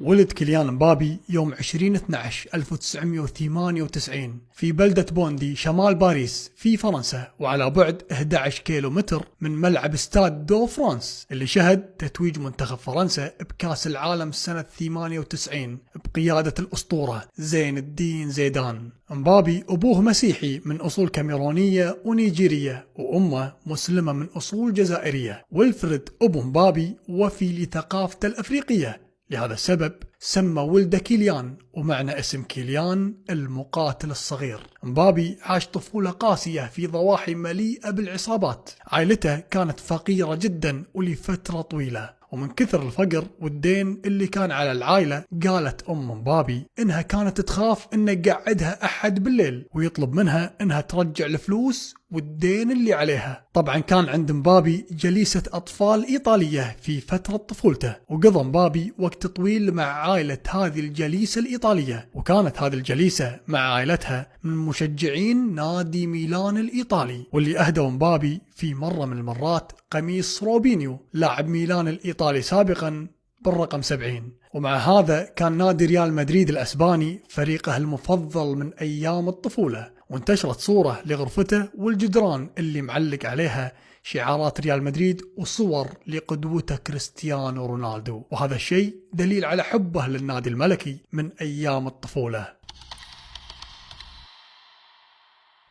ولد كيليان مبابي يوم 20/12/1998 في بلدة بوندي شمال باريس في فرنسا، وعلى بعد 11 كيلو متر من ملعب استاد دو فرانس اللي شهد تتويج منتخب فرنسا بكأس العالم سنة 98 بقيادة الأسطورة زين الدين زيدان. مبابي أبوه مسيحي من أصول كاميرونية ونيجيرية، وأمه مسلمة من أصول جزائرية. ويلفريد أبو مبابي وفي لثقافته الأفريقية، لهذا السبب سمى ولده كيليان، ومعنى اسم كيليان المقاتل الصغير. مبابي عاش طفولة قاسية في ضواحي مليئة بالعصابات. عائلته كانت فقيرة جدا ولفترة طويلة، ومن كثر الفقر والدين اللي كان على العائلة قالت أم مبابي إنها كانت تخاف إنه يقعدها أحد بالليل ويطلب منها إنها ترجع الفلوس والدين اللي عليها. طبعا كان عند مبابي جليسة أطفال إيطالية في فترة طفولته، وقضى مبابي وقت طويل مع عائلة هذه الجليسة الإيطالية، وكانت هذه الجليسة مع عائلتها من مشجعين نادي ميلان الإيطالي، واللي أهدوا مبابي في مرة من المرات قميص روبينيو لاعب ميلان الإيطالي سابقا بالرقم 70. ومع هذا كان نادي ريال مدريد الأسباني فريقه المفضل من أيام الطفولة، وانتشرت صورة لغرفته والجدران اللي معلق عليها شعارات ريال مدريد وصور لقدوته كريستيانو رونالدو، وهذا الشيء دليل على حبه للنادي الملكي من أيام الطفولة.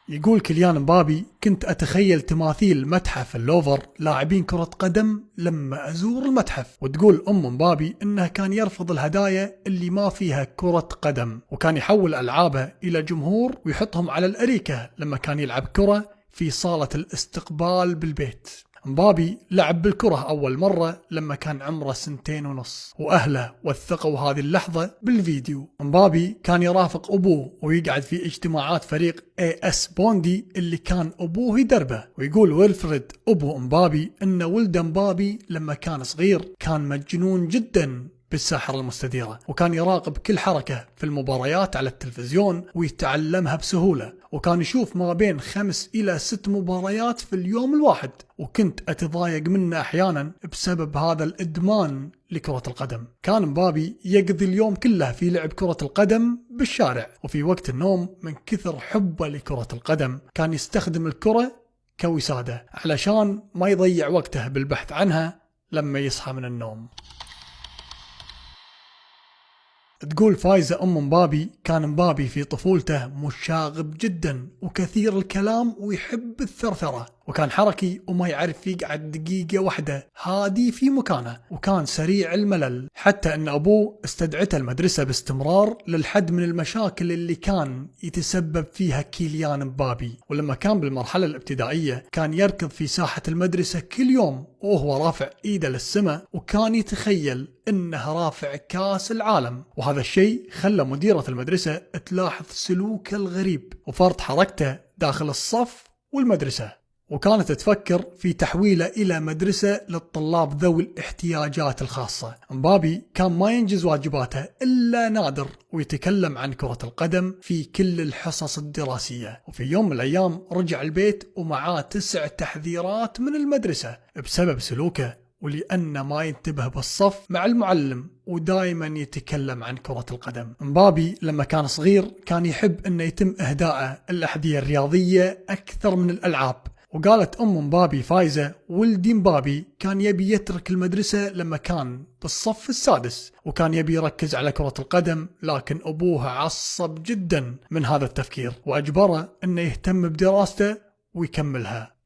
يقول كيليان مبابي: كنت أتخيل تماثيل متحف اللوفر لاعبين كرة قدم لما أزور المتحف. وتقول أم مبابي إنه كان يرفض الهدايا اللي ما فيها كرة قدم، وكان يحول ألعابه إلى جمهور ويحطهم على الأريكة لما كان يلعب كرة في صالة الاستقبال بالبيت. مبابي لعب بالكرة أول مرة لما كان عمره 2.5 سنين، وأهله وثقوا هذه اللحظة بالفيديو. مبابي كان يرافق أبوه ويقعد في اجتماعات فريق AS بوندي اللي كان أبوه يدربه. ويقول ويلفريد أبو مبابي إن ولد مبابي لما كان صغير كان مجنون جدا بالساحرة المستديرة، وكان يراقب كل حركة في المباريات على التلفزيون ويتعلمها بسهولة، وكان يشوف ما بين 5 إلى 6 مباريات في اليوم الواحد، وكنت أتضايق منه أحيانا بسبب هذا الإدمان لكرة القدم. كان مبابي يقضي اليوم كله في لعب كرة القدم بالشارع، وفي وقت النوم من كثر حبه لكرة القدم كان يستخدم الكرة كوسادة علشان ما يضيع وقته بالبحث عنها لما يصحى من النوم. تقول فايزة أم مبابي: كان مبابي في طفولته مشاغب جدا وكثير الكلام ويحب الثرثرة، وكان حركي وما يعرف يقعد دقيقة واحدة هادي في مكانه، وكان سريع الملل، حتى أن أبوه استدعته المدرسة باستمرار للحد من المشاكل اللي كان يتسبب فيها كيليان مبابي. ولما كان بالمرحلة الابتدائية كان يركض في ساحة المدرسة كل يوم وهو رافع إيده للسماء، وكان يتخيل إنه رافع كاس العالم، وهذا الشيء خلى مديرة المدرسة تلاحظ سلوكه الغريب وفرط حركته داخل الصف والمدرسة، وكانت تفكر في تحويله إلى مدرسة للطلاب ذوي الاحتياجات الخاصة. مبابي كان ما ينجز واجباته إلا نادر، ويتكلم عن كرة القدم في كل الحصص الدراسية. وفي يوم من الأيام رجع البيت ومعاه 9 تحذيرات من المدرسة بسبب سلوكه، ولأنه ما ينتبه بالصف مع المعلم ودائما يتكلم عن كرة القدم. مبابي لما كان صغير كان يحب أنه يتم إهداءه الأحذية الرياضية أكثر من الألعاب. وقالت أم مبابي فايزة: ولدي مبابي كان يبي يترك المدرسة لما كان بالصف السادس، وكان يبي يركز على كرة القدم، لكن أبوه عصب جدا من هذا التفكير وأجبره أنه يهتم بدراسته ويكملها.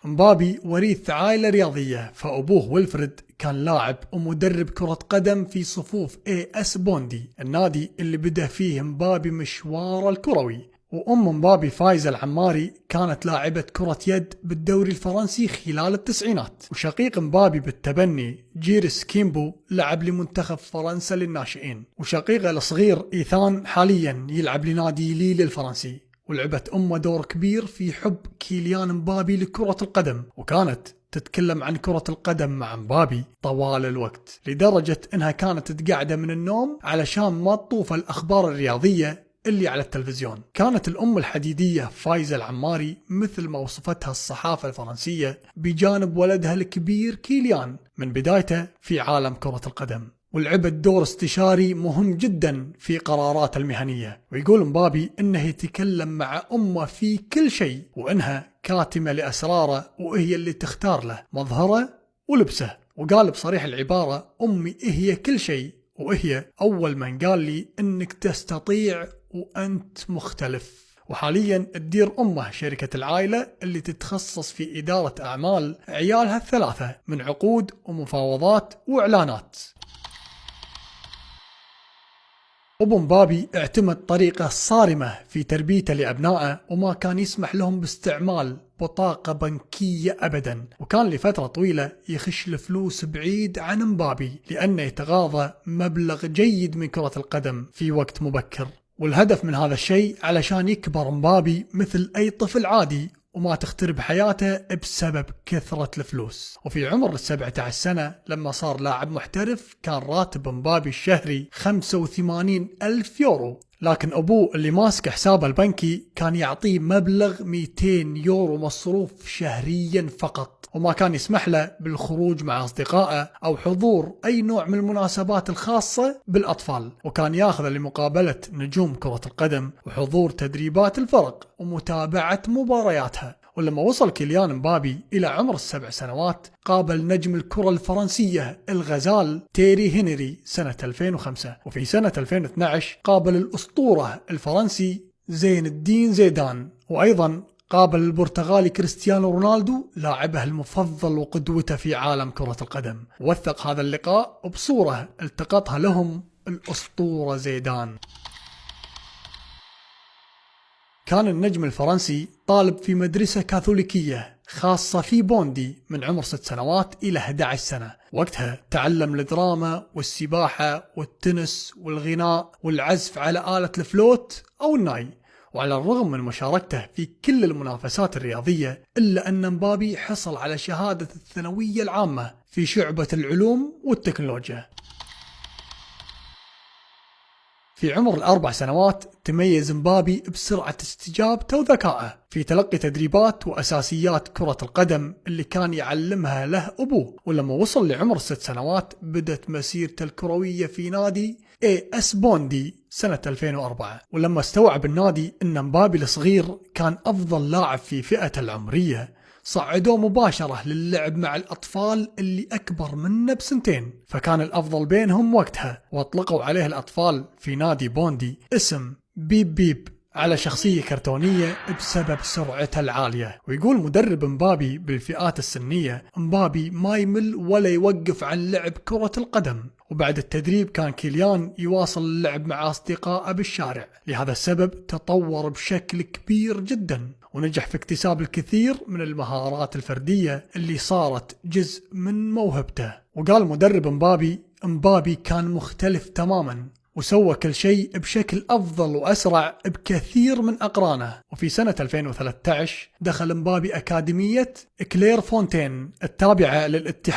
مبابي وريث عائلة رياضية، فأبوه ويلفريد كان لاعب ومدرب كرة قدم في صفوف AS بوندي، النادي اللي بدأ فيه مبابي مشواره الكروي. وأم مبابي فايزة العماري كانت لاعبة كرة يد بالدوري الفرنسي خلال التسعينات. وشقيق مبابي بالتبني جيرس كيمبو لعب لمنتخب فرنسا للناشئين. وشقيقه الصغير إيثان حاليا يلعب لنادي ليل الفرنسي. ولعبت أمه دور كبير في حب كيليان مبابي لكرة القدم، وكانت تتكلم عن كرة القدم مع مبابي طوال الوقت، لدرجة انها كانت تقعد من النوم علشان ما تطوف الأخبار الرياضية اللي على التلفزيون. كانت الأم الحديدية فايزة العماري مثل ما وصفتها الصحافة الفرنسية بجانب ولدها الكبير كيليان من بدايته في عالم كرة القدم، ولعبت دور استشاري مهم جدا في قراراته المهنية. ويقول مبابي انه يتكلم مع امه في كل شيء، وانها كاتمة لأسراره وهي اللي تختار له مظهره ولبسه. وقال بصريح العبارة: امي هي كل شيء، وهي اول من قال لي انك تستطيع وانت مختلف. وحاليا تدير امه شركة العائلة اللي تتخصص في إدارة أعمال عيالها الثلاثة من عقود ومفاوضات وإعلانات. أبو مبابي اعتمد طريقة صارمة في تربيته لأبنائه، وما كان يسمح لهم باستعمال بطاقة بنكية أبدا، وكان لفترة طويلة يخش الفلوس بعيد عن مبابي لأنه يتغاضى مبلغ جيد من كرة القدم في وقت مبكر. والهدف من هذا الشيء علشان يكبر مبابي مثل أي طفل عادي وما تخترب حياته بسبب كثرة الفلوس. وفي عمر 17 سنة لما صار لاعب محترف كان راتب مبابي الشهري 85,000 يورو، لكن أبوه اللي ماسك حسابه البنكي كان يعطيه مبلغ 200 يورو مصروف شهريا فقط، وما كان يسمح له بالخروج مع أصدقائه أو حضور أي نوع من المناسبات الخاصة بالأطفال، وكان ياخذ لمقابلة نجوم كرة القدم وحضور تدريبات الفرق ومتابعة مبارياتها. ولما وصل كيليان مبابي إلى عمر 7 سنوات قابل نجم الكرة الفرنسية الغزال تيري هنري سنة 2005، وفي سنة 2012 قابل الأسطورة الفرنسي زين الدين زيدان، وأيضا قابل البرتغالي كريستيانو رونالدو لاعبه المفضل وقدوته في عالم كرة القدم. وثق هذا اللقاء بصورة التقطها لهم الأسطورة زيدان. كان النجم الفرنسي طالب في مدرسة كاثوليكية خاصة في بوندي من عمر 6 سنوات إلى 11 سنة. وقتها تعلم الدراما والسباحة والتنس والغناء والعزف على آلة الفلوت أو الناي. وعلى الرغم من مشاركته في كل المنافسات الرياضية إلا أن مبابي حصل على شهادة الثانوية العامة في شعبة العلوم والتكنولوجيا. في عمر 4 سنوات تميز مبابي بسرعة استجابته وذكائه في تلقي تدريبات وأساسيات كرة القدم اللي كان يعلمها له أبوه. ولما وصل لعمر 6 سنوات بدت مسيرته الكروية في نادي AS بوندي سنة 2004. ولما استوعب النادي أن مبابي الصغير كان أفضل لاعب في فئته العمرية صعدوه مباشرة للعب مع الأطفال اللي أكبر منه بسنتين، فكان الأفضل بينهم وقتها، واطلقوا عليه الأطفال في نادي بوندي اسم بيب بيب على شخصية كرتونية بسبب سرعته العالية. ويقول مدرب مبابي بالفئات السنية: مبابي ما يمل ولا يوقف عن لعب كرة القدم. وبعد التدريب كان كيليان يواصل اللعب مع أصدقائه بالشارع، لهذا السبب تطور بشكل كبير جدا ونجح في اكتساب الكثير من المهارات الفردية اللي صارت جزء من موهبته. وقال مدرب مبابي كان مختلف تماما وسوى كل شيء بشكل أفضل وأسرع بكثير من أقرانه. وفي سنة 2013 دخل مبابي أكاديمية كلير فونتين التابعة للاتحاد